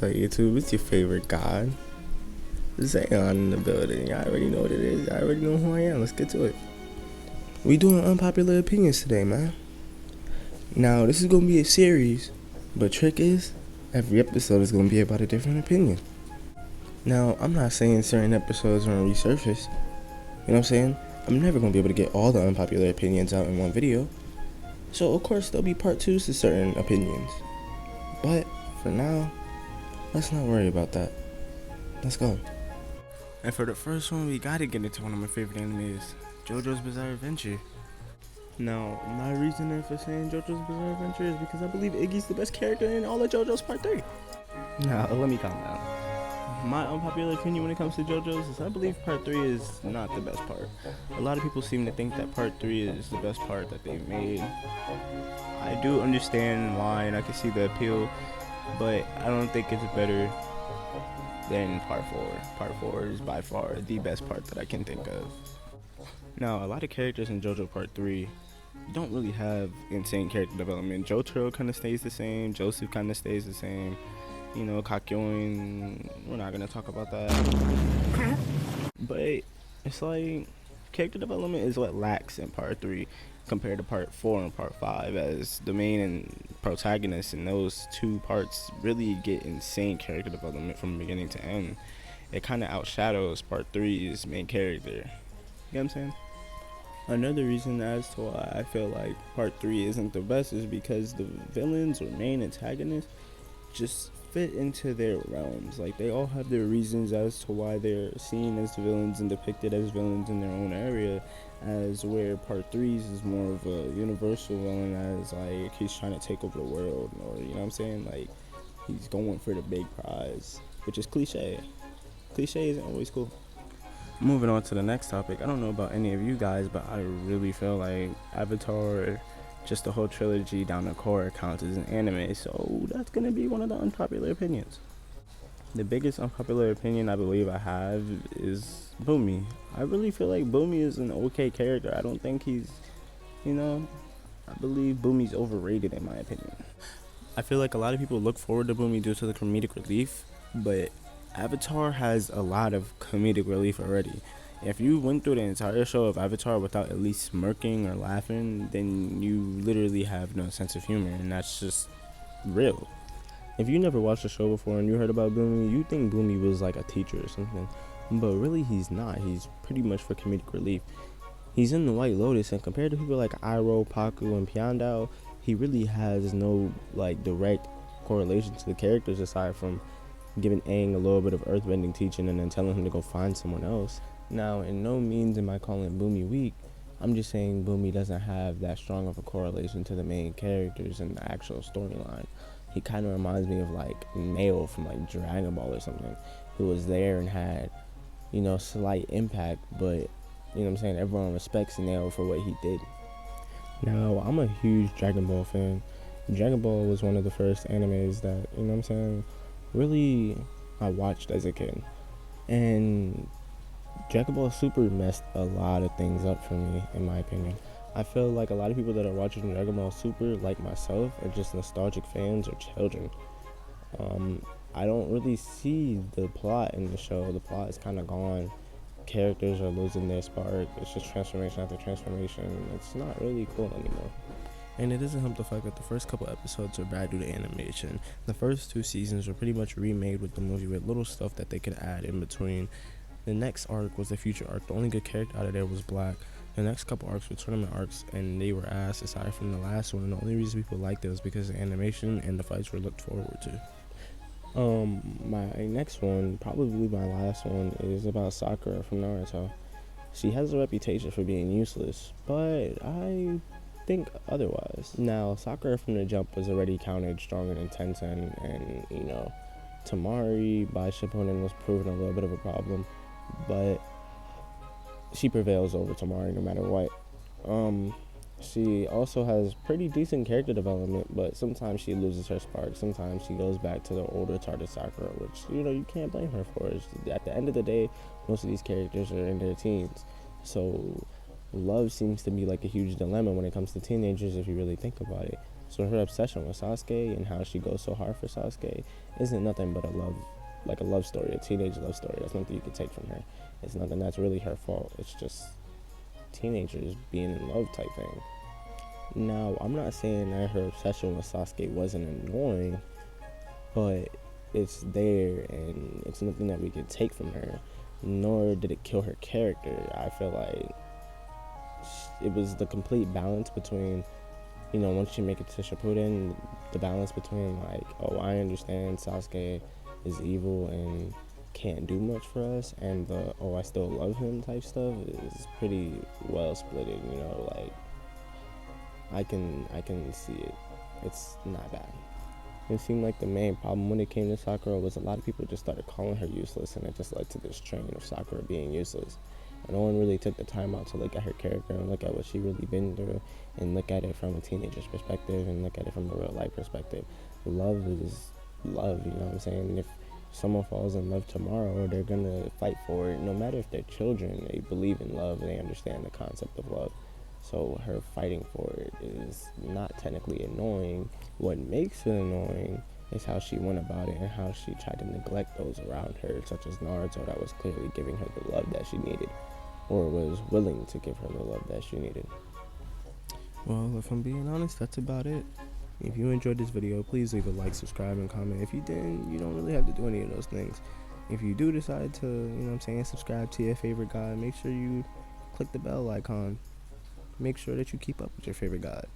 What's up, YouTube? It's your favorite god, Zayon in the building. Y'all already know what it is. Y'all already know who I am. Let's get to it. We doing unpopular opinions today, man. Now, this is going to be a series, but trick is, every episode is going to be about a different opinion. Now, I'm not saying certain episodes are going to resurface. You know what I'm saying? I'm never going to be able to get all the unpopular opinions out in one video. So, of course, there'll be part 2s to certain opinions. But, for now, let's not worry about that. Let's go. And for the first one, we gotta get into one of my favorite animes, JoJo's Bizarre Adventure. Now, my reasoning for saying JoJo's Bizarre Adventure is because I believe Iggy's the best character in all of JoJo's Part 3. Now, let me calm down. My unpopular opinion when it comes to JoJo's is I believe Part 3 is not the best part. A lot of people seem to think that Part 3 is the best part that they've made. I do understand why, and I can see the appeal, but I don't think it's better than Part 4. Part 4 is by far the best part that I can think of. Now, a lot of characters in JoJo Part 3 don't really have insane character development. Jotaro kind of stays the same. Joseph kind of stays the same. You know, Kakyoin, we're not going to talk about that. But it's like character development is what lacks in Part 3 compared to Part 4 and Part 5, as the main and protagonist in those two parts really get insane character development from beginning to end. It kind of outshadows Part 3's main character. You know what I'm saying? Another reason as to why I feel like Part 3 isn't the best is because the villains or main antagonists just fit into their realms. Like, they all have their reasons as to why they're seen as the villains and depicted as villains in their own area, as where Part 3's is more of a universal villain, as like he's trying to take over the world, or you know what I'm saying, like he's going for the big prize, which is cliche. Cliche isn't always cool. Moving on to the next topic, I don't know about any of you guys, but I really feel like Avatar, just the whole trilogy down to Korra, counts as an anime, so that's gonna be one of the unpopular opinions. The biggest unpopular opinion I believe I have is Boomy. I really feel like Boomy is an okay character. I don't think he's, I believe Boomy's overrated in my opinion. I feel like a lot of people look forward to Boomy due to the comedic relief, but Avatar has a lot of comedic relief already. If you went through the entire show of Avatar without at least smirking or laughing, then you literally have no sense of humor, and that's just real. If you never watched the show before and you heard about Boomy, you think Boomy was like a teacher or something. But really, he's not. He's pretty much for comedic relief. He's in the White Lotus, and compared to people like Iroh, Paku, and Piandao, he really has no like direct correlation to the characters aside from giving Aang a little bit of earthbending teaching and then telling him to go find someone else. Now, in no means am I calling Boomy weak. I'm just saying Boomy doesn't have that strong of a correlation to the main characters in the actual storyline. He kind of reminds me of like Nail from like Dragon Ball or something, who was there and had, slight impact, but, you know what I'm saying, everyone respects Nail for what he did. Now, I'm a huge Dragon Ball fan. Dragon Ball was one of the first animes that, really I watched as a kid. And Dragon Ball Super messed a lot of things up for me, in my opinion. I feel like a lot of people that are watching Dragon Ball Super, like myself, are just nostalgic fans or children. I don't really see the plot in the show. The plot is kind of gone. Characters are losing their spark. It's just transformation after transformation. It's not really cool anymore. And it doesn't help the fact that the first couple episodes are bad due to animation. The first 2 seasons were pretty much remade with the movie with little stuff that they could add in between. The next arc was the future arc. The only good character out of there was Black. The next couple arcs were tournament arcs, and they were ass aside from the last one. And the only reason people liked it was because the animation and the fights were looked forward to. My next one, probably my last one, is about Sakura from Naruto. She has a reputation for being useless, but I think otherwise. Now, Sakura from the jump was already counted stronger than Tenzin, and Tamari by Shippuden was proven a little bit of a problem, but she prevails over Tamari no matter what. She also has pretty decent character development, but sometimes she loses her spark. Sometimes she goes back to the older retarded Sakura, which, you can't blame her for. At the end of the day, most of these characters are in their teens. So love seems to be like a huge dilemma when it comes to teenagers if you really think about it. So her obsession with Sasuke and how she goes so hard for Sasuke isn't nothing but a love story, a teenage love story. That's nothing you can take from her. It's nothing that's really her fault. It's just teenagers being in love type thing. Now, I'm not saying that her obsession with Sasuke wasn't annoying, but it's there and it's nothing that we could take from her, nor did it kill her character. I feel like it was the complete balance between, once you make it to Shippuden, the balance between like, oh, I understand Sasuke is evil and can't do much for us, and the, oh, I still love him type stuff is pretty well splitted, like I can see it. It's not bad. It seemed like the main problem when it came to Sakura was a lot of people just started calling her useless, and it just led to this train of Sakura being useless. And no one really took the time out to look at her character and look at what she really been through and look at it from a teenager's perspective and look at it from a real life perspective. Love is love, you know what I'm saying? If someone falls in love tomorrow, they're gonna fight for it. No matter if they're children, they believe in love, they understand the concept of love. So her fighting for it is not technically annoying. What makes it annoying is how she went about it and how she tried to neglect those around her, such as Naruto, that was clearly giving her the love that she needed, or was willing to give her the love that she needed. Well, if I'm being honest, that's about it. If you enjoyed this video, please leave a like, subscribe, and comment. If you didn't, you don't really have to do any of those things. If you do decide to, subscribe to your favorite god, make sure you click the bell icon. Make sure that you keep up with your favorite god.